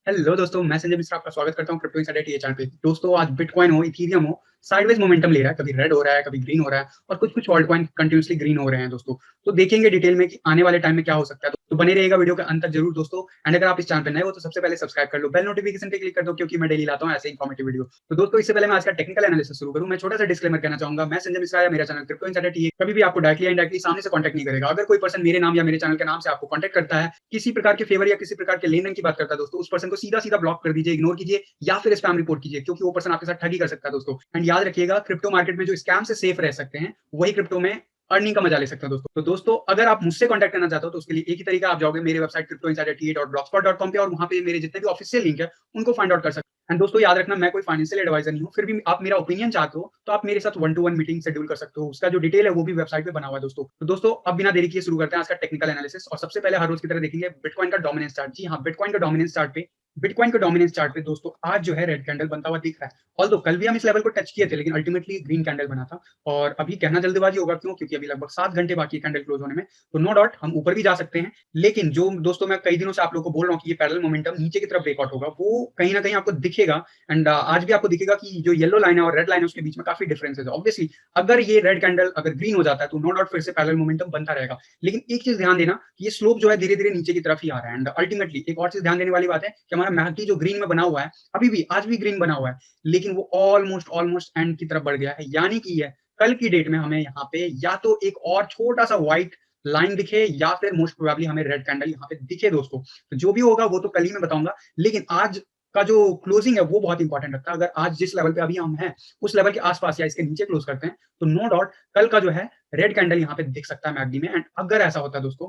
Hello दोस्तों, मैं संजय मिश्रा आपका स्वागत करता हूँ क्रिप्टो इनसाइडर टीए चैनल पे। दोस्तों, आज बिटकॉइन हो, इथेरियम हो, साइडवेज मोमेंटम ले रहा है। कभी रेड हो रहा है, कभी ग्रीन हो रहा है और कुछ-कुछ ऑल्ट कॉइन कंटीन्यूअसली ग्रीन हो रहे हैं दोस्तों। तो देखेंगे डिटेल में कि आने वाले टाइम में क्या हो सकता है। तो बने रहिएगा वीडियो के अंत तक जरूर दोस्तों। एंड अगर आप इस चैनल पे नए हो तो सबसे पहले सब्सक्राइब कर लो, बेल नोटिफिकेशन पे क्लिक कर दो क्योंकि मैं डेली लाता हूँ ऐसे इन्फॉर्मेटिव वीडियो। तो दोस्तों, इससे पहले मैं आज का टेक्निकल एनालिसिस शुरू करूँ, मैं छोटा सा डिस्क्लेमर कहना चाहूंगा। मैं संजय मिश्रा या मेरा चैनल क्रिप्टो इनसाइडर टीए कभी भी आपको डायरेक्टली या इनडायरेक्टली सामने से कॉन्टैक्ट नहीं करेगा। अगर कोई पर्सन मेरे नाम या मेरे चैनल के नाम से आपको कॉन्टैक्ट करता है, किसी प्रकार के फेवर या किसी प्रकार के लेन देन की बात करता है दोस्तों, उस पर्सन को सीधा सीधा ब्लॉक कर दीजिए, इग्नोर कीजिए या फिर स्पैम रिपोर्ट कीजिए, क्योंकि वो पर्सन आपके साथ ठगी कर सकता है दोस्तों। एंड याद रखिएगा, क्रिप्टो मार्केट में जो स्कैम से सेफ रह सकते हैं वही क्रिप्टो में अर्निंग का मजा ले सकते हैं दोस्तों। तो दोस्तों, अगर आप मुझसे कांटेक्ट करना चाहते हो तो उसके लिए एक ही तरीका, आप जाओगे मेरे वेबसाइट cryptoinsiderta.blogspot.com पे और वहां पे मेरे जितने भी ऑफिशियल लिंक है उनको फाइंड आउट कर सकते हैं। एंड दोस्तों, याद रखना, मैं कोई फाइनेंशियल एडवाइजर नहीं हूँ, फिर भी आप मेरा ओपिनियन चाहते हो तो आप मेरे साथ 1-to-1 मीटिंग शेड्यूल कर सकते हो। उसका जो डिटेल है वो भी वेबसाइट पे बना हुआ है दोस्तों। तो दोस्तों, अब बिना देरी किए शुरू करते हैं आज का टेक्निकल एनालिसिस। और सबसे पहले हर रोज की तरह देखेंगे बिटकॉइन का डोमिनेंस चार्ट। जी हाँ, बिटकॉइन का डोमिनेंस चार्ट पे दोस्तों आज जो है रेड कैंडल बनता हुआ दिख रहा है। ऑल्दो कल भी हम इस लेवल को टच किए थे, लेकिन अल्टीमेटली ग्रीन कैंडल बना था। और अभी कहना जल्दबाजी होगा, क्यों? क्योंकि अभी लगभग 7 घंटे बाकी है कैंडल क्लोज होने में। तो नो डाउट हम ऊपर भी जा सकते हैं, लेकिन जो दोस्तों मैं कई दिनों से आप लोगों को बोल रहा हूँ कि ये पैरेलल मोमेंटम नीचे की तरफ ब्रेकआउट होगा, वो कहीं ना कहीं आपको दिखेगा। एंड आज भी आपको दिखेगा कि जो येलो लाइन है और रेड लाइन है उसके बीच में काफी डिफरेंसेस है। ऑब्वियसली अगर ये रेड कैंडल अगर ग्रीन हो जाता है तो नो डाउट फिर से पैरेलल मोमेंटम बनता रहेगा। लेकिन एक चीज ध्यान देना कि ये स्लोप जो है धीरे धीरे नीचे की तरफ ही आ रहा है। एंड अल्टीमेटली एक और चीज ध्यान देने वाली बात है कि हमारा मैकडी जो ग्रीन में बना हुआ है, अभी भी आज भी ग्रीन बना हुआ है, लेकिन वो ऑलमोस्ट ऑलमोस्ट एंड की तरफ बढ़ गया है। यानी कि ये कल की डेट में हमें यहाँ पे या तो एक और छोटा सा व्हाइट लाइन दिखे या फिर मोस्ट प्रोबेबली हमें रेड कैंडल यहाँ पे दिखे दोस्तों। तो जो भी होगा वो तो कल ही मैं बताऊंगा, लेकिन आज का जो क्लोजिंग है वो बहुत इंपॉर्टेंट रखता है। अगर आज जिस लेवल पे अभी हम हैं उस लेवल के आसपास या इसके नीचे क्लोज करते हैं तो नो डाउट कल का जो है रेड कैंडल यहाँ पे दिख सकता है मैकडी में। एंड अगर ऐसा होता है दोस्तों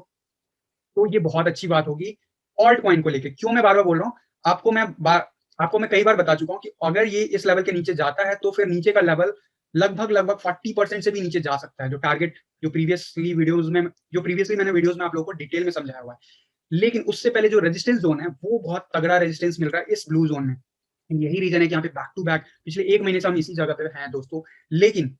तो ये बहुत अच्छी बात होगी ऑल्ट कॉइन को लेके। क्यों मैं बार बार बोल रहा हूँ? आपको मैं कई बार बता चुका हूँ कि अगर ये इस लेवल के नीचे जाता है तो फिर नीचे का लेवल लगभग लगभग 40% से भी नीचे जा सकता है। जो टारगेट जो प्रीवियसली मैंने वीडियोस में आप लोगों को डिटेल में समझाया हुआ है। लेकिन उससे पहले जो रेजिस्टेंस जोन है वो बहुत तगड़ा रेजिस्टेंस मिल रहा है इस ब्लू जोन में। यही रीजन है कि यहाँ पे बैक टू बैक पिछले 1 महीने से हम इसी जगह पे हैं दोस्तों। लेकिन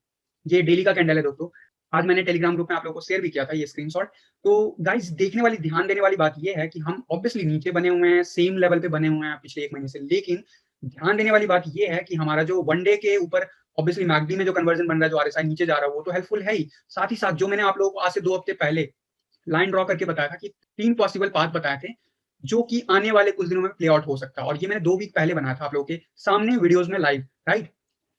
ये डेली का कैंडल है दोस्तों। आज मैंने टेलीग्राम ग्रुप में आप लोगों को शेयर भी किया था ये स्क्रीनशॉट। तो गाइस, देखने वाली ध्यान देने वाली बात ये है कि हम ऑब्वियसली नीचे बने हुए हैं, सेम लेवल पे बने हुए हैं पिछले 1 महीने से, लेकिन ध्यान देने वाली बात ये है कि हमारा जो वन डे के ऊपर ऑब्वियसली मैकडी में जो कन्वर्जन बन रहा है, जो आरएसआई नीचे जा रहा है, वो तो हेल्पफुल है ही। साथ ही साथ जो मैंने आप लोगों को आज से 2 हफ्ते पहले लाइन ड्रॉ करके बताया था कि 3 पॉसिबल पाथ बताए थे जो कि आने वाले कुछ दिनों में प्ले आउट हो सकता है, और ये मैंने 2 वीक पहले बनाया था आप लोगों के सामने वीडियोस में लाइव, राइट?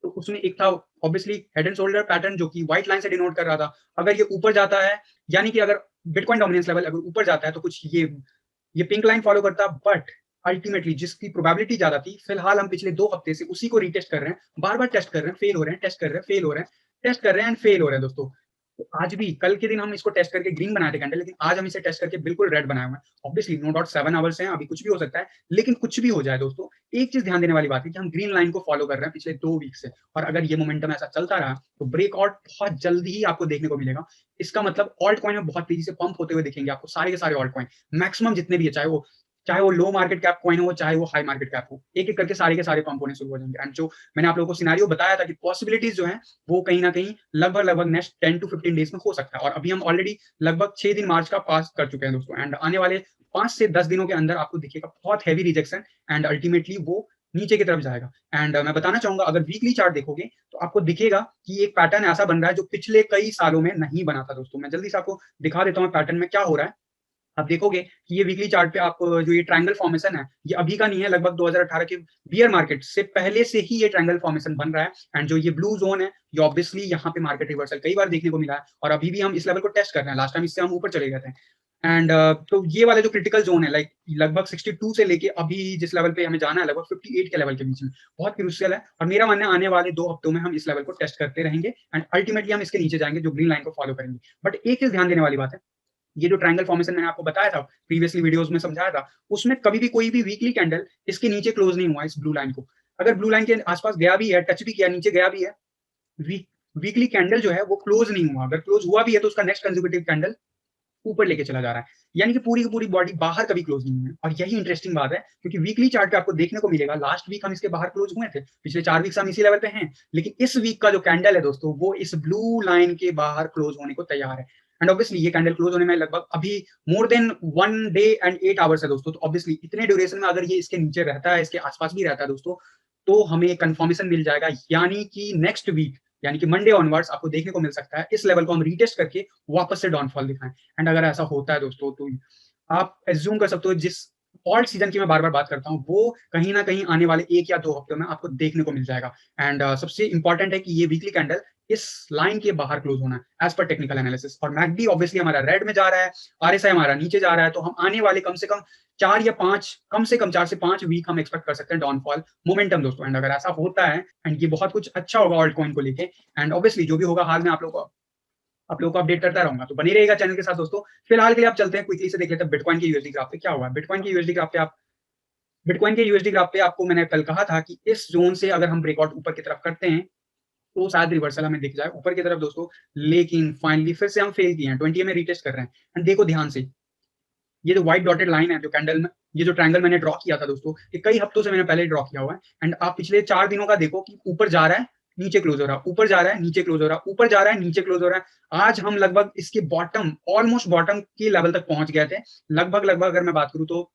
तो उसमें एक था obviously head and shoulder pattern जो कि व्हाइट लाइन से डिनोट कर रहा था। अगर ये ऊपर जाता है, यानी कि अगर बिटकॉइन डोमिनेंस लेवल अगर ऊपर जाता है तो कुछ ये पिंक लाइन फॉलो करता। बट अल्टीमेटली जिसकी प्रोबेबिलिटी ज्यादा थी, फिलहाल हम पिछले 2 हफ्ते से उसी को रीटेस्ट कर रहे हैं, बार बार टेस्ट कर रहे हैं, फेल हो रहे हैं, टेस्ट कर रहे हैं, फेल हो रहे हैं, टेस्ट कर रहे हैं एंड फेल हो रहे हैं दोस्तों। तो आज भी कल के दिन हम इसको टेस्ट करके ग्रीन बनाए थे कैंडल, लेकिन आज हम इसे टेस्ट करके बिल्कुल रेड बनाए हुए हैं। ऑब्वियसली नो डाउट 7 आवर्स हैं, अभी कुछ भी हो सकता है, लेकिन कुछ भी हो जाए दोस्तों, एक चीज ध्यान देने वाली बात है कि हम ग्रीन लाइन को फॉलो कर रहे हैं पिछले 2 वीक से। और अगर ये मोमेंटम ऐसा चलता रहा तो ब्रेकआउट बहुत जल्दी ही आपको देखने को मिलेगा। इसका मतलब ऑल्ट कॉइन में बहुत तेजी से पंप होते हुए दिखेंगे आपको सारे के सारे ऑल्ट कॉइन, मैक्सिमम जितने भी है, चाहे वो लो मार्केट कैप कॉइन हो, चाहे वो हाई मार्केट कैप हो, एक एक करके सारे के सारे पंप होने शुरू हो जाएंगे। एंड जो मैंने आप लोगों को सिनारियो बताया था कि पॉसिबिलिटीज जो है वो कहीं ना कहीं लगभग लगभग नेक्स्ट 10 to 15 डेज में हो सकता है। और अभी हम ऑलरेडी लगभग 6 दिन मार्च का पास कर चुके हैं दोस्तों। एंड आने वाले 5 से 10 दिनों के अंदर आपको दिखेगा बहुत हैवी रिजेक्शन एंड अल्टीमेटली वो नीचे की तरफ जाएगा। एंड मैं बताना चाहूंगा, अगर वीकली चार्ट देखोगे तो आपको दिखेगा कि एक पैटर्न ऐसा बन रहा है जो पिछले कई सालों में नहीं बना था दोस्तों। मैं जल्दी से आपको दिखा देता हूँ पैटर्न में क्या हो रहा है। आप देखोगे कि ये वीकली चार्ट पे आप जो ये ट्रायंगल फॉर्मेशन है ये अभी का नहीं है, लगभग 2018 के बियर मार्केट से पहले से ही ये ट्रायंगल फॉर्मेशन बन रहा है। एंड जो ये ब्लू जोन है ये ऑब्वियसली यहाँ पे मार्केट रिवर्सल कई बार देखने को मिला है, और अभी भी हम इस लेवल को टेस्ट कर रहे हैं। लास्ट टाइम इससे हम ऊपर चले गए थे। एंड तो ये वाला जो क्रिटिकल जोन है, लाइक लगभग 62 से लेके अभी जिस लेवल पे हमें जाना है लगभग 58 के लेवल के बीच में, बहुत क्रूशियल है। और मेरा मानना है आने वाले 2 हफ्तों में हम इस लेवल को टेस्ट करते रहेंगे एंड अल्टीमेटली हम इसके नीचे जाएंगे जो ग्रीन लाइन को फॉलो करेंगे। बट एक चीज ध्यान देने वाली बात है, ये जो ट्रायंगल फॉर्मेशन मैंने आपको बताया था, प्रीवियसली वीडियोस में समझाया था, उसमें कभी भी कोई भी वीकली कैंडल इसके नीचे क्लोज नहीं हुआ इस ब्लू लाइन को। अगर ब्लू लाइन के आसपास गया भी है, टच भी किया, नीचे गया भी है, वीकली कैंडल जो है वो क्लोज नहीं हुआ। अगर क्लोज हुआ भी है तो उसका नेक्स्ट कंसेक्यूटिव कैंडल ऊपर लेके चला जा रहा है, यानी कि पूरी की पूरी बॉडी बाहर कभी क्लोज नहीं हुई है। और यही इंटरेस्टिंग बात है, क्योंकि वीकली चार्ट पे आपको देखने को मिलेगा लास्ट वीक हम इसके बाहर क्लोज हुए थे, पिछले 4 वीक से हम इसी लेवल पे हैं, लेकिन इस वीक का जो कैंडल है दोस्तों वो इस ब्लू लाइन के बाहर क्लोज होने को तैयार है। एंड ऑब्वियसली ये कैंडल क्लोज होने में लगभग अभी more than 1 day and 8 hours है दोस्तों। तो ऑब्वियसली इतने ड्यूरेशन में अगर ये इसके नीचे रहता है, इसके आसपास भी रहता है दोस्तों, तो हमें कंफर्मेशन मिल जाएगा, यानी कि नेक्स्ट वीक यानी कि मंडे ऑनवर्ड्स आपको देखने को मिल सकता है इस लेवल को हम रीटेस्ट करके वापस से डाउनफॉल दिखाएं। एंड अगर ऐसा होता है दोस्तों, तो आप एज्यूम कर सकते हो जिस ऑल्ट सीजन की मैं बार बार बात करता हूँ, वो कहीं ना कहीं आने वाले 1 या 2 हफ्तों में आपको देखने को मिल जाएगा। एंड सबसे इंपॉर्टेंट है कि ये वीकली कैंडल इस लाइन के बाहर क्लोज होना है एज पर टेक्निकल एनालिसिस। और मैकडी ऑब्वियसली हमारा रेड में जा रहा है, आरएसआई हमारा नीचे जा रहा है, तो हम आने वाले कम से कम 4 से 5 वीक हम एक्सपेक्ट कर सकते हैं डाउनफॉल मोमेंटम दोस्तों। एंड अगर ऐसा होता है एंड ये बहुत कुछ अच्छा होगा ऑल्ट कॉइन को लेके, एंड ऑब्वियसली जो भी होगा हाल में आप लोगों को अपडेट करता रहूंगा, तो बने रहेगा चैनल के साथ दोस्तों। फिलहाल के लिए आप चलते हैं क्विकली से देख लेते हैं बिटकॉइन के यूएसडी ग्राफ पे क्या हुआ। बिटकॉइन के यूएसडी ग्राफ पे आपको मैंने कल कहा था कि इस जोन से अगर हम ब्रेकआउट ऊपर की तरफ करते हैं तो शायद रिवर्सल हमें दिख जाए ऊपर की तरफ दोस्तों। लेकिन फाइनली फिर से हम फेल किए हैं, 20 में रीटेस्ट कर रहे हैं। एंड देखो ध्यान से, ये जो व्हाइट डॉटेड लाइन है, जो कैंडल में ये जो ट्रायंगल मैंने ड्रॉ किया था दोस्तों, ये कई हफ्तों से मैंने पहले ड्रॉ किया हुआ है। एंड आप पिछले 4 दिनों का देखो कि ऊपर जा रहा है, नीचे क्लोज हो रहा है, ऊपर जा रहा है, नीचे क्लोज हो रहा है, ऊपर जा रहा है, नीचे क्लोज हो रहा है। आज हम लगभग इसके बॉटम, ऑलमोस्ट बॉटम की लेवल तक पहुंच गए थे। लगभग अगर मैं बात करूं तो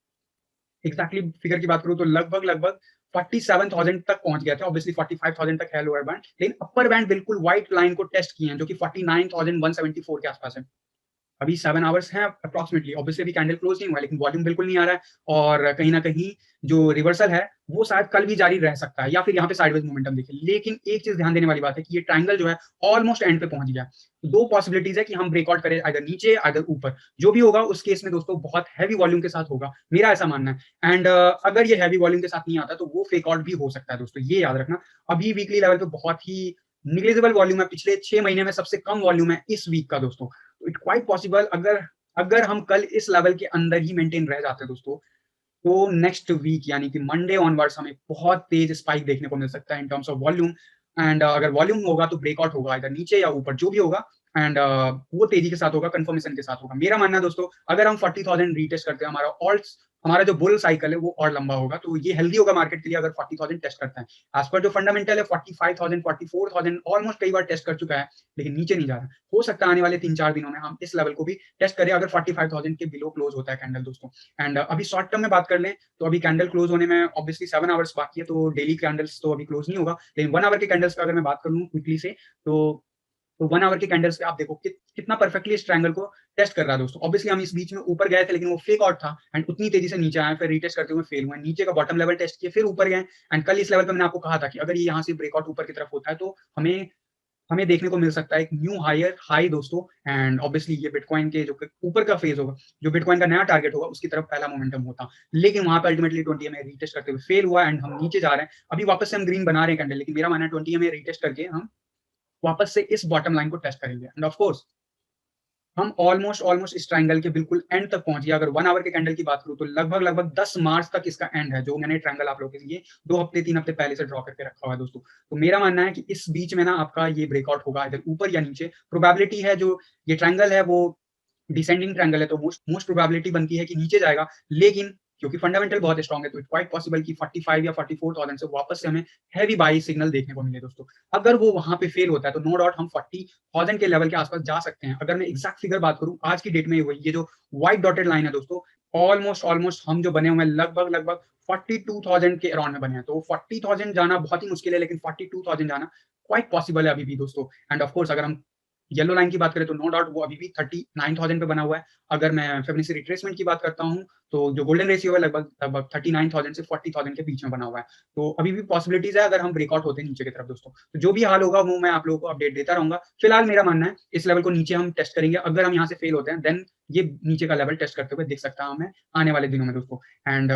एग्जैक्टली फिगर की बात करूं तो लगभग 47,000 तक पहुंच गया था। ऑब्वियसली 45,000 तक है लोअर बैंड, लेकिन अपर बैंड बिल्कुल व्हाइट लाइन को टेस्ट किए हैं, जो कि 49,174 के आसपास है। अभी 7 आवर्स हैं अप्रॉक्सिमेटली। ऑब्वियसली अभी कैंडल क्लोज नहीं हुआ, लेकिन वॉल्यूम बिल्कुल नहीं आ रहा है। और कहीं ना कहीं जो रिवर्सल है वो शायद कल भी जारी रह सकता है, या फिर यहाँ पे साइडवेज मोमेंटम दिखे। लेकिन एक चीज ध्यान देने वाली बात है कि ये ट्रायंगल जो है ऑलमोस्ट एंड पे पहुंच गया। दो पॉसिबिलिटीज है कि हम ब्रेकआउट करें, आइदर नीचे आइदर ऊपर। जो भी होगा उस केस में दोस्तों बहुत हैवी वॉल्यूम के साथ होगा, मेरा ऐसा मानना है। एंड अगर ये हैवी वॉल्यूम के साथ नहीं आता तो वो फेक आउट भी हो सकता है दोस्तों, ये याद रखना। अभी वीकली लेवल पे बहुत ही निग्लिजिबल वॉल्यूम है, पिछले 6 महीने में सबसे कम वॉल्यूम है इस वीक का दोस्तों। तो इट क्वाइट पॉसिबल अगर अगर हम कल इस लेवल के अंदर ही मेंटेन रह जाते हैं दोस्तों, तो नेक्स्ट वीक यानी कि मंडे ऑनवर्ड्स हमें बहुत तेज स्पाइक देखने को मिल सकता है इन टर्म्स ऑफ वॉल्यूम। एंड अगर वॉल्यूम होगा तो ब्रेकआउट होगा इधर नीचे या ऊपर, जो भी होगा। एंड वो तेजी के साथ होगा, कंफर्मेशन के साथ होगा। मेरा मानना है दोस्तों, अगर हम 40,000 रीटेस्ट करते हैं, हमारा जो बुल साइकिल है वो और लंबा होगा, तो ये हेल्दी होगा मार्केट के लिए अगर 40,000 टेस्ट करते हैं। एज पर जो फंडामेंटल है 45,000 44,000 ऑलमोस्ट कई बार टेस्ट कर चुका है, लेकिन नीचे नहीं जा रहा। हो सकता है आने वाले 3-4 दिनों में हम इस लेवल को भी टेस्ट करें अगर 45,000 के बिलो क्लोज होता है कैंडल दोस्तों। एंड अभी शॉर्ट टर्म में बात कर लें तो अभी कैंडल क्लोज होने में ऑब्वियसली 7 आवर्स बाकी है, तो डेली कैंडल्स तो अभी क्लोज नहीं होगा। लेकिन 1 आवर के कैंडल्स का अगर मैं बात कर लूं क्विकली से, तो 1 आवर के कैंडल्स पे आप देखो कितना परफेक्टली इस ट्रायंगल को टेस्ट कर रहा है दोस्तों। ऑब्वियसली हम इस बीच में ऊपर गए थे, लेकिन वो फेक आउट था एंड उतनी तेजी से नीचे आए, फिर रीटेस्ट करते हुए फेल हुए, नीचे का बॉटम लेवल टेस्ट किए, फिर ऊपर गए। एंड कल इस लेवल पे मैंने आपको कहा था कि अगर ये यहाँ से ब्रेकआउट ऊपर की तरफ होता है तो हमें हमें देखने को मिल सकता है एक न्यू हायर हाई दोस्तों। एंड ऑब्वियसली ये बिटकॉइन के जो ऊपर का फेज होगा, जो बिटकॉइन का नया टारगेट होगा, उसकी तरफ पहला मोमेंटम होता। लेकिन वहां पे अल्टीमेटली 20 में रीटेस्ट करते हुए फेल हुआ एंड हम नीचे जा रहे हैं। अभी वापस से हम ग्रीन बना रहे हैं कैंडल, लेकिन मेरा मानना है 20 में रीटेस्ट करके हम वापस से इस बॉटम लाइन को टेस्ट करेंगे। एंड ऑफ कोर्स हम ऑलमोस्ट इस ट्रायंगल के बिल्कुल एंड तक पहुंच गया। अगर 1 आवर के कैंडल की बात करूं तो लगभग 10 मार्च तक इसका एंड है, जो मैंने ट्रायंगल आप लोगों के लिए 2 हफ्ते 3 हफ्ते पहले से ड्रॉ करके रखा हुआ है दोस्तों। तो मेरा मानना है कि इस बीच में ना आपका ये ब्रेकआउट होगा इधर ऊपर या नीचे। प्रोबेबिलिटी है, जो ये ट्रायंगल है वो डिसेंडिंग ट्रायंगल है, तो मोस्ट प्रोबेबिलिटी बनती है कि नीचे जाएगा। लेकिन क्योंकि फंडामेंटल बहुत स्ट्रांग है, तो इट क्वाइट पॉसिबल कि 45 या 44,000 से वापस से हमें हैवी बाई सिग्नल देखने को मिले दोस्तों। अगर वो वहां पे फेल होता है तो नो डाउट हम 40,000 के लेवल के आसपास जा सकते हैं। अगर मैं एग्जैक्ट फिगर बात करूं आज की डेट में, ये जो व्हाइट डॉटेड लाइन है दोस्तों, ऑलमोस्ट हम जो बने हुए हैं लगभग 42,000 के अराउंड में बने हैं। तो 40,000 जाना बहुत ही मुश्किल है, लेकिन 42,000 जाना क्वाइट पॉसिबल है अभी भी दोस्तों। एंड ऑफ कोर्स अगर हम येलो लाइन की बात करें तो नो डाउट वो अभी भी 39,000 पे बना हुआ है। अगर मैं फिबोनाची रिट्रेसमेंट की बात करता हूँ तो जो गोल्डन रेशियो है लगभग 39,000 से 40,000 के बीच में बना हुआ है। तो अभी भी पॉसिबिलिटीज है अगर हम ब्रेकआउट होते हैं नीचे की तरफ दोस्तों। तो जो भी हाल होगा वो मैं आप लोगों को अपडेट देता रहूंगा। फिलहाल मेरा मानना है इस लेवल को नीचे हम टेस्ट करेंगे। अगर हम यहाँ से फेल होते हैं देन ये नीचे का लेवल टेस्ट करते हुए दिख सकता है हमें आने वाले दिनों में दोस्तों। एंड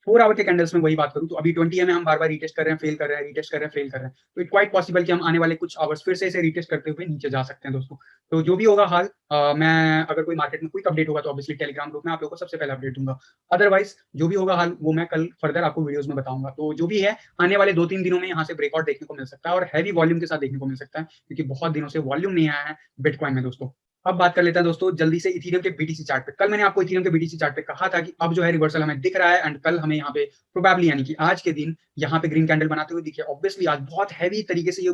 4 आवर के कैंडल्स में वही बात करूं तो अभी 20 में हम बार बार रीटेस्ट कर रहे हैं, फेल कर रहे हैं, रीटेस्ट कर रहे हैं, फेल कर रहे हैं। तो इट क्वाइट पॉसिबल कि हम आने वाले कुछ आवर्स फिर से इसे रीटेस्ट करते हुए नीचे जा सकते हैं दोस्तों। तो जो भी होगा हाल, मैं अगर कोई मार्केट में क्विक अपडेट होगा तो ऑब्वियसली टेलीग्राम ग्रुप में आप लोगों को सबसे पहले अपडेट दूंगा। अदरवाइज जो भी होगा हाल वो मैं कल फर्दर आपको वीडियोस में बताऊंगा। तो जो भी है आने वाले 2-3 दिनों में यहाँ से ब्रेकआउट देखने को मिल सकता है और हैवी वॉल्यूम के साथ देखने को मिल सकता है, क्योंकि बहुत दिनों से वॉल्यूम नहीं आया है बिटकॉइन में दोस्तों। अब बात कर लेते हैं दोस्तों जल्दी से इथेरियम के बीटीसी चार्ट पे। कल मैंने आपको इथेरियम के बीटीसी चार्ट पे कहा था कि अब जो है रिवर्सल हमें दिख रहा है एंड कल हमें यहाँ पे प्रोबेबली यानी कि आज के दिन यहाँ पे ग्रीन कैंडल बनाते हुए दिखे। ऑब्वियसली आज बहुत हैवी तरीके से ये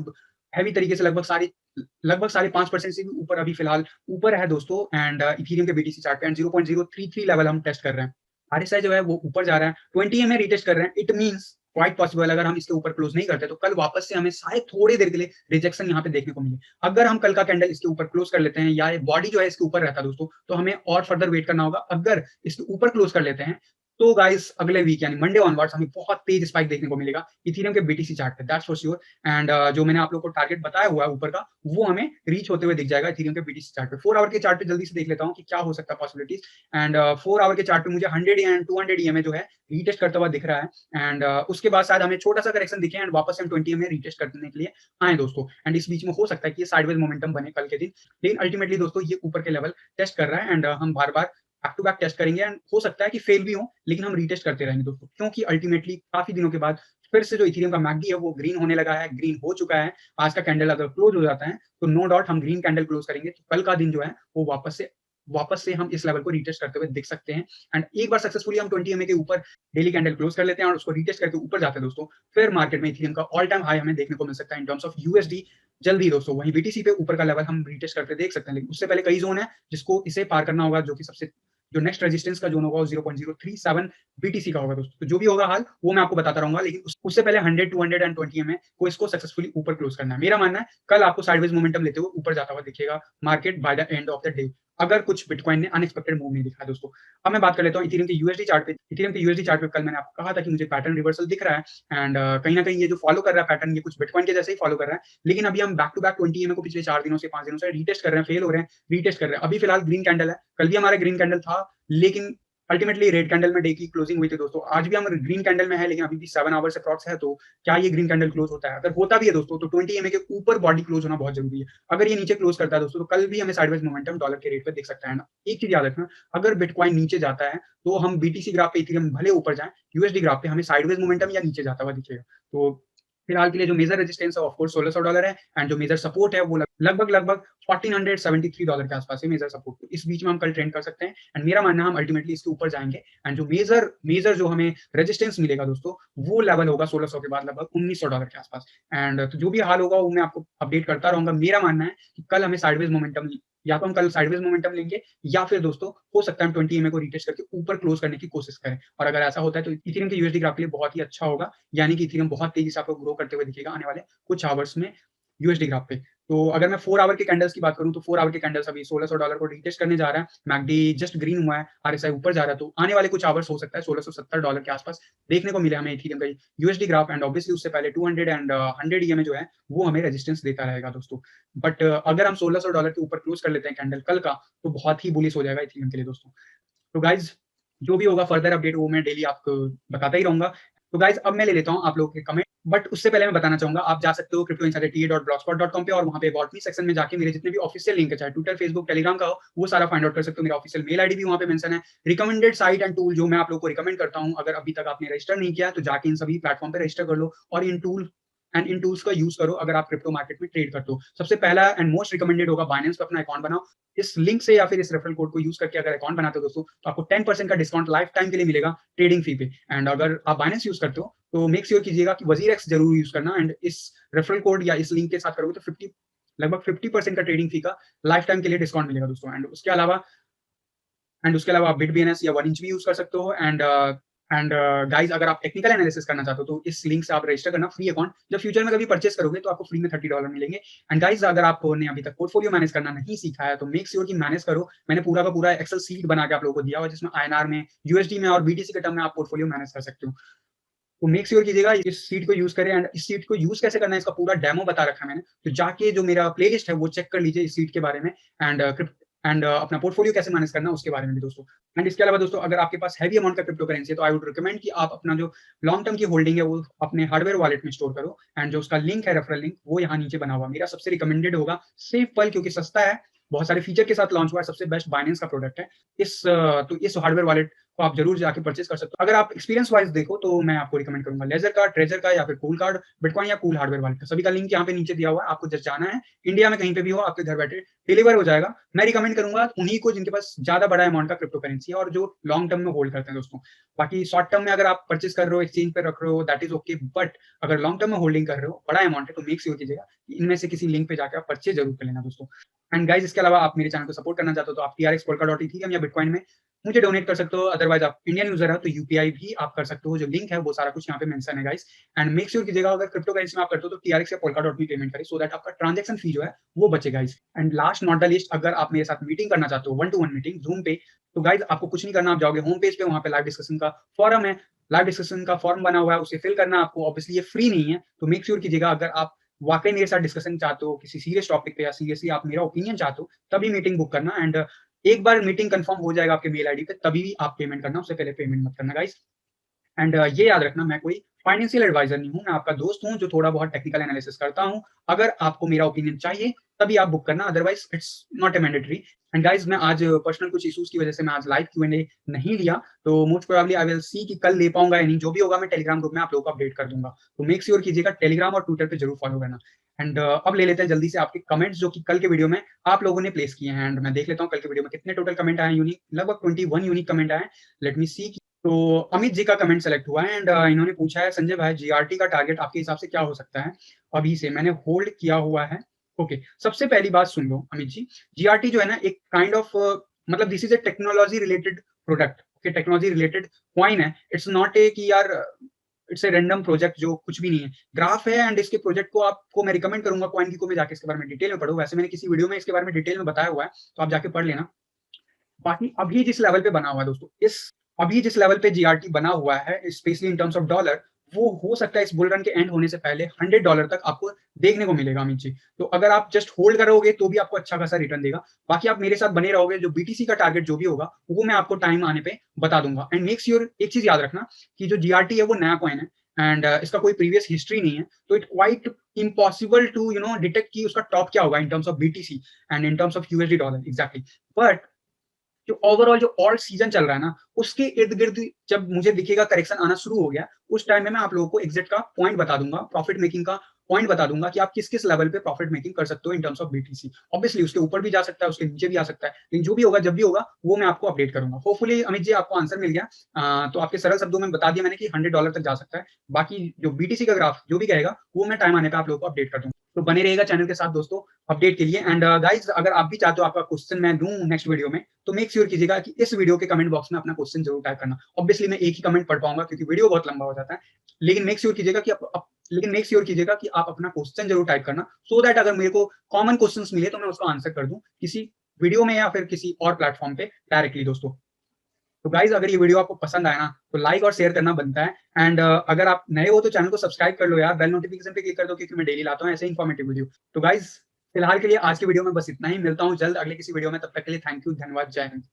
हैवी तरीके से लगभग साढ़े 5% से भी ऊपर अभी फिलहाल ऊपर है दोस्तों। एंड इथेरियम के बीटीसी चार्ट पे एंड 0.033 लेवल हम टेस्ट कर रहे हैं। आरएसआई जो है वो ऊपर जा रहा है, 20 में रीटेस्ट कर रहे हैं। इट मींस क्वाइट पॉसिबल अगर हम इसके ऊपर क्लोज नहीं करते तो कल वापस से हमें शायद थोड़ी देर के लिए रिजेक्शन यहाँ पे देखने को मिले। अगर हम कल का कैंडल इसके ऊपर क्लोज कर लेते हैं या ये बॉडी जो है इसके ऊपर रहता है दोस्तों, तो हमें और फर्दर वेट करना होगा। अगर इसके ऊपर क्लोज कर लेते हैं तो गाइस अगले वीक यानी मंडे ऑनवर्ड्स हमें बहुत तेज स्पाइक देखने को मिलेगा इथेरियम के बीटीसी चार्ट पे, दैट्स फॉर श्योर। एंड जो मैंने आप लोग को टारगेट बताया हुआ है ऊपर का, वो हमें रीच होते हुए दिख जाएगा इथेरियम के बीटीसी चार्ट पे। 4 आवर के चार्ट पे जल्दी से देख लेता हूँ कि क्या हो सकता है पॉसिबिलिटीज। एंड 4 आवर के चार्ट पे मुझे 100 एंड 200 ईएमए जो है रीटेस्ट करता हुआ दिख रहा है। एंड उसके बाद शायद हमें छोटा सा करेक्शन दिखे एंड वापस हम 20 में रीटेस्ट करने के लिए आए दोस्तों। एंड इस बीच में हो सकता है कि ये साइडवेज मोमेंटम बने कल के दिन, लेकिन अल्टीमेटली दोस्तों ये ऊपर के लेवल टेस्ट कर रहा है। एंड हम बार बार बैक टू बैक टेस्ट करेंगे एंड हो सकता है कि फेल भी हो, लेकिन हम रीटेस्ट करते रहेंगे दोस्तों, क्योंकि अल्टीमेटली काफी दिनों के बाद फिर से जो इथेरियम का मैकडी है वो ग्रीन होने लगा है, ग्रीन हो चुका है। आज का कैंडल अगर क्लोज हो जाता है तो नो डाउट हम ग्रीन कैंडल क्लोज करेंगे, तो कल का दिन जो है वो वापस से हम इस लेवल को रीटेस्ट करते हुए दिख सकते हैं। एंड एक बार सक्सेसफुली हम 20 के ऊपर डेली कैंडल क्लोज कर लेते हैं और उसको रीटेस्ट करके ऊपर जाते हैं दोस्तों, फिर मार्केट में इथेरियम का ऑल टाइम हाई हमें देखने को मिल सकता है इन टर्म्स ऑफ यूएसडी जल्दी दोस्तों। वहीं बीटीसी पे ऊपर का लेवल हम रीटेस्ट करके देख सकते हैं, लेकिन उससे पहले कई जोन है जिसको इसे पार करना होगा, जो कि सबसे जो नेक्स्ट रेजिस्टेंस का जोन होगा वो 0.037 बीटीसी का होगा दोस्तों। तो जो भी होगा हाल वो मैं आपको बताता रहूंगा, लेकिन उससे पहले 100, 200 एंड 20 में को इसको सक्सेसफुली ऊपर क्लोज करना है। मेरा मानना है कल आपको साइडवेज मोमेंटम लेते हुए ऊपर जाता हुआ दिखेगा market by the end of the day, अगर कुछ बिटकॉइन ने अनएक्सपेक्टेड मूव नहीं दिखा है दोस्तों। अब मैं बात कर लेता हूँ इथेरियम के यूएसडी चार्ट पे। इथेरियम के यूएसडी चार्ट पे कल मैंने आपको कहा था कि मुझे पैटर्न रिवर्सल दिख रहा है। एंड कहीं ना कहीं ये जो फॉलो कर रहा है पैटर्न, ये कुछ बिटकॉइन के जैसे ही फॉलो कर रहा है, लेकिन अभी हम बैक टू बैक 20 को पिछले 4 दिनों से 5 दिनों से रीटेस्ट कर रहे हैं, फेल हो रहे हैं, रीटेस्ट कर रहे हैं। अभी फिलहाल ग्रीन कैंडल है, कल भी हमारा ग्रीन कैंडल था, लेकिन अल्टीमेटली रेड कैंडल में डे की क्लोजिंग हुई थी दोस्तों। आज भी हम ग्रीन कैंडल में है, लेकिन अभी भी 7 आवर्स अप्रॉक्स है, तो क्या ये ग्रीन कैंडल क्लोज होता है? अगर होता भी है दोस्तों तो 20 के ऊपर बॉडी क्लोज होना बहुत जरूरी है। अगर ये नीचे क्लोज करता है दोस्तों तो कल भी हमें साइडवेज मोमेंटम डॉलर के रेट पे दिख सकता है ना। एक चीज याद रखना, अगर बिटकॉइन नीचे जाता है तो हम बीटीसी ग्राफ पे इथेरियम भले ऊपर जाए, यूएसडी ग्राफ पे हमें साइडवेज मोमेंटम या नीचे जाता हुआ दिखेगा। तो फिलहाल के लिए जो मेजर रेजिस्टेंस है ऑफ कोर्स $1600 है, एंड जो मेजर सपोर्ट है वो लगभग $1473 के आसपास है मेजर सपोर्ट। तो इस बीच में हम कल ट्रेंड कर सकते हैं, एंड मेरा मानना है हम अल्टीमेटली इसके ऊपर जाएंगे। एंड जो मेजर जो हमें रेजिस्टेंस मिलेगा दोस्तों, वो लेवल होगा 1600 के बाद लगभग $1900 के आसपास। एंड तो जो भी हाल होगा वो मैं आपको अपडेट करता रहूंगा। मेरा मानना है कि कल हमें साइडवेज मोमेंटम, या तो हम कल साइडवेज मोमेंटम लेंगे, या फिर दोस्तों हो सकता है हम 20 को रीटेस्ट करके ऊपर क्लोज करने की कोशिश करें। और अगर ऐसा होता है तो इथेरियम के यूएसडी ग्राफ के लिए बहुत ही अच्छा होगा, यानी कि इथेरियम बहुत तेजी से आपको ग्रो करते हुए दिखेगा आने वाले कुछ आवर्स में यूएसडी ग्राफ पे। तो अगर मैं 4 आवर के कैंडल्स की बात करूं तो 4 आवर के कैंडल्स अभी $1600 को रीटेस्ट करने जा रहा है, मैकडी जस्ट ग्रीन हुआ है, आरएसआई ऊपर जा रहा है। तो आने वाले कुछ आवर्स हो सकता है $1670 के आसपास देखने को मिले हमें इथेरियम का यूएसडी ग्राफ। एंड ऑब्वियसली उससे पहले 200 एंड 100 ईएमए जो है वो हमें रेजिस्टेंस देता रहेगा दोस्तों। बट अगर हम $1600 के ऊपर क्लोज कर लेते हैं कैंडल कल का, तो बहुत ही बुलिश हो जाएगा इथेरियम के लिए दोस्तों। तो गाइज जो भी होगा फर्दर अपडेट वो मैं डेली आपको बताता ही रहूंगा। तो गाइज अब मैं ले लेता हूँ आप लोगों के कमेंट, बट उससे पहले मैं बताना चाहूंगा आप जा सकते हो cryptoinsiderta.blogspot.com पे, और वहां पे अबाउट मी सेक्शन में जाके मेरे जितने भी ऑफिशियल लिंक है, चाहे ट्विटर, फेसबुक, टेलीग्राम का हो, वो सारा फाइंड आउट कर सकते हो। मेरा ऑफिशियल मेल आईडी भी वहां पे मेंशन है। रिकमेंडेड साइट एंड टूल जो मैं आप लोगों को रिकमेंड करता हूँ, अगर अभी तक आपने रजिस्टर नहीं किया तो जाके इन सभी प्लेटफॉर्म पे रजिस्टर कर लो और इन टूल्स का यूज करो अगर आप क्रिप्टो मार्केट में ट्रेड करते हो। सबसे पहला एंड मोस्ट रिकमेंडेड होगा बाइनेंस पे अपना अकाउंट बनाओ। इस लिंक से या फिर इस रेफरल कोड को यूज करके अगर अकाउंट बनाते हो दोस्तों, तो आपको 10% का डिस्काउंट लाइफ टाइम के लिए मिलेगा ट्रेडिंग फी पे। एंड अगर आप बाइनेंस यूज करते हो तो मेक श्योर कीजिएगा कि वजीरेक्स जरूर यूज करना, एंड इस रेफरल कोड या इस लिंक के साथ करोगे तो लगभग 50% का ट्रेडिंग फी का लाइफ टाइम के लिए डिस्काउंट मिलेगा दोस्तों। एंड उसके अलावा आप बिटबीएनएस या 1inch भी यूज कर सकते हो। एंड गाइज अगर आप टेक्निकल एनालिसिस करना चाहते हो तो इस लिंक से आप रजिस्टर करना फ्री अकाउंट। जब फ्यूचर में कभी परचेस करोगे तो आपको फ्री में $30 मिलेंगे। एंड गाइज अगर आपने अभी तक पोर्टफोलियो मैनेज करना नहीं सीखा है तो मेक श्योर कि मैनेज करो। मैंने पूरा का पूरा एक्सेल सीट बना के आप लोगों को दिया हुआ, जिसमें आईएनआर में, यूएसडी में और बीटीसी के टर्म में आप पोर्टफोलियो मैनेज कर सकते हो। तो मेक श्योर कीजिएगा इस सीट को यूज करें। एंड इस सीट को यूज कैसे करना है इसका पूरा डेमो बता रखा है मैंने, तो जाके जो मेरा प्लेलिस्ट है वो चेक कर लीजिए इस सीट के बारे में। एंड अपना पोर्टफोलियो कैसे मैनेज करना है उसके बारे में भी दोस्तों। एंड इसके अलावा दोस्तों अगर आपके पास हैवी अमाउंट का क्रिप्टो करेंसी है तो आई वुड रिकमेंड कि आप अपना जो लॉन्ग टर्म की होल्डिंग है वो अपने हार्डवेयर वॉलेट में स्टोर करो। एंड जो उसका लिंक है, रेफरल लिंक, वो यहाँ नीचे बना हुआ मेरा सबसे रिकमेंडेड होगा सेफ पल, क्योंकि सस्ता है, बहुत सारे फीचर के साथ लॉन्च हुआ है, सबसे बेस्ट बाइनेंस का प्रोडक्ट है। तो इस हार्डवेयर वॉलेट तो आप जरूर जाके परचेज कर सकते हो। अगर आप एक्सपीरियंस वाइज देखो तो मैं आपको रिकमेंड करूंगा लेजर का, ट्रेजर का या फिर कूल कार्ड, बिटकॉइन या कूल हार्डवेयर वाले का। सभी का लिंक यहाँ पे नीचे दिया हुआ है, आपको जस्ट जाना है, इंडिया में कहीं पे भी हो आपके घर बैठे डिलीवर हो जाएगा। मैं रिकमेंड करूंगा उन्हीं को जिनके पास ज्यादा बड़ा अमाउंट का क्रिप्टो करेंसी है और जो लॉन्ग टर्म में होल्ड करते हैं दोस्तों। बाकी शॉर्ट टर्म में अगर आप परचेज कर रहे हो, एक्सचेंज पे रख रहे हो, दैट इज ओके, बट अगर लॉन्ग टर्म में होल्डिंग कर रहे हो, बड़ा अमाउंट है, तो मेक श्योर कीजिएगा इनमें से किसी लिंक पे जाकर आप परचेज जरूर कर लेना दोस्तों। एंड गाइस इसके अलावा आप मेरे चैनल को सपोर्ट करना चाहते हो तो आप trxpolka.ethereum या बिटकॉइन में मुझे डोनेट कर सकते हो। अदरवाइज आप इंडियन यूजर है तो यूपीआई भी आप कर सकते हो, जो लिंक है वो सारा कुछ यहाँ पे मेंशन है गाइस। एंड मेक श्योर कीजिएगा अगर क्रिप्टो करेंसी में आप करते हो तो TRX या पोल्का डॉट भी पेमेंट करें, सो दैट आपका ट्रांजेक्शन फी जो है वो बचे guys. And last not the list, अगर आप मेरे साथ मीटिंग करना चाहते हो 1-to-1 मीटिंग जूम पे, तो गाइस आपको कुछ नहीं करना, आप जाओगे होम पेज पे, वहाँ पे लाइव डिस्कशन का फॉरम है, लाइव डिस्कशन का फॉर्म बना हुआ है, उसे फिल करना आपको। ऑब्वियसली ये फ्री नहीं है, तो मेक श्योर कीजिएगा अगर आप वाकई मेरे साथ डिस्कशन चाहते हो किसी सीरियस टॉपिक पे या सीरियसली आप मेरा ओपिनियन चाहते हो, तभी मीटिंग बुक करना। एंड एक बार मीटिंग कंफर्म हो जाएगा आपके मेल आईडी पे, तभी आप पेमेंट करना, उससे पहले पेमेंट मत करना गाइस। एंड ये याद रखना, मैं कोई फाइनेंशियल एडवाइजर नहीं हूँ, मैं आपका दोस्त हूँ जो थोड़ा बहुत टेक्निकल एनालिसिस करता हूँ। अगर आपको मेरा ओपिनियन चाहिए तभी आप बुक करना, otherwise it's not a mandatory. And guys मैं आज पर्सनल कुछ इश्यूज की वजह से मैं आज लाइव Q&A नहीं लिया, तो most probably I will see कि कल ले पाऊंगा या नहीं। जो भी होगा मैं टेलीग्राम ग्रुप में आप लोगों को अपडेट कर दूंगा, तो मेक श्योर कीजिएगा टेलीग्राम और ट्विटर पे जरूर फॉलो करना। एंड अब ले लेते हैं जल्दी से आपके कमेंट्स जो कि कल के वीडियो में आप लोगों ने प्लेस किए हैं। एंड मैं देख लेता हूँ कल के वीडियो में कितने टोटल कमेंट आए, यूनिक लगभग 21 यूनिक कमेंट आए। लेट मी सी। तो अमित जी का कमेंट सेलेक्ट हुआ है एंड इन्होंने पूछा है, संजय भाई जीआरटी का टारगेट आपके हिसाब से क्या हो सकता है? अभी से मैंने होल्ड किया हुआ है। ओके, सबसे पहली बात सुन लो अमित जी, जीआरटी जो है ना एक काइंड ऑफ मतलब this is a technology related product, okay, technology related coin है। इट्स नॉट ए कि यार इट्स ए रैंडम प्रोजेक्ट जो कुछ भी नहीं है, ग्राफ है। एंड इसके प्रोजेक्ट को आपको मैं रिकमेंड करूंगा कॉइन की को में जाके इसके बारे में डिटेल में पढ़ो। वैसे मैंने किसी वीडियो में इसके बारे में डिटेल में बताया हुआ है, तो आप जाके पढ़ लेना। बाकी अभी जिस लेवल पे बना हुआ है दोस्तों, इस अभी जिस लेवल पे जीआरटी बना हुआ है specially in terms of dollar, वो हो सकता है इस बुल रन के एंड होने से पहले $100 तक आपको देखने को मिलेगा अमित जी। तो अगर आप जस्ट होल्ड करोगे तो भी आपको अच्छा खासा रिटर्न देगा। बाकी आप मेरे साथ बने रहोगे, जो बीटीसी का टारगेट जो भी होगा वो मैं आपको टाइम आने पे बता दूंगा। एंड मेक श्योर एक चीज याद रखना कि जो जीआरटी है वो नया कॉइन है एंड इसका कोई प्रीवियस हिस्ट्री नहीं है, तो it quite impossible to detect कि उसका टॉप क्या होगा in terms of BTC and in terms of USD dollar exactly. But जो ओवरऑल जो ऑल्ट सीजन चल रहा है ना, उसके इर्द गिर्द जब मुझे दिखेगा करेक्शन आना शुरू हो गया, उस टाइम में मैं आप लोगों को एग्जिट का पॉइंट बता दूंगा, प्रॉफिट मेकिंग का पॉइंट बता दूंगा कि आप किस किस लेवल पे प्रॉफिट मेकिंग कर सकते हो इन टर्म्स ऑफ बीटीसी। ऑब्वियसली उसके ऊपर भी जा सकता है, उसके नीचे भी आ सकता है, लेकिन जो भी होगा जब भी होगा वो मैं आपको अपडेट करूंगा। होपफुली अमित जी आपको आंसर मिल गया। तो आपके सरल शब्दों में बता दिया मैंने कि $100 तक जा सकता है। बाकी जो बीटीसी का ग्राफ जो भी कहेगा वो मैं टाइम आने पर आप लोगों को अपडेट कर दूंगा। तो बने रहेगा चैनल के साथ दोस्तों अपडेट के लिए। एंड गाइज अगर आप भी चाहते हो आपका क्वेश्चन मैं दूं नेक्स्ट वीडियो में, तो मेक श्योर कीजिएगा कि इस वीडियो के कमेंट बॉक्स में अपना क्वेश्चन जरूर टाइप करना। ऑब्वियसली मैं एक ही कमेंट पढ़ पाऊंगा क्योंकि वीडियो बहुत लंबा हो जाता है, लेकिन मेक श्योर कीजिएगा कि आप अपना क्वेश्चन जरूर टाइप करना, सो दैट अगर मेरे को कॉमन क्वेश्चंस मिले तो मैं उसका आंसर कर दूं किसी वीडियो में या फिर किसी और प्लेटफॉर्म पे डायरेक्टली दोस्तों। तो गाइज अगर ये वीडियो आपको पसंद आया ना तो लाइक और शेयर करना बनता है। एंड अगर आप नए हो तो चैनल को सब्सक्राइब कर लो यार, बेल नोटिफिकेशन पे क्लिक कर दो क्योंकि मैं डेली लाता हूँ ऐसे इन्फॉर्मेटिव वीडियो। तो गाइज फिलहाल के लिए आज की वीडियो में बस इतना ही, मिलता हूँ जल्द अगले किसी वीडियो में, तब तक के लिए थैंक यू, धन्यवाद, जय हिंद।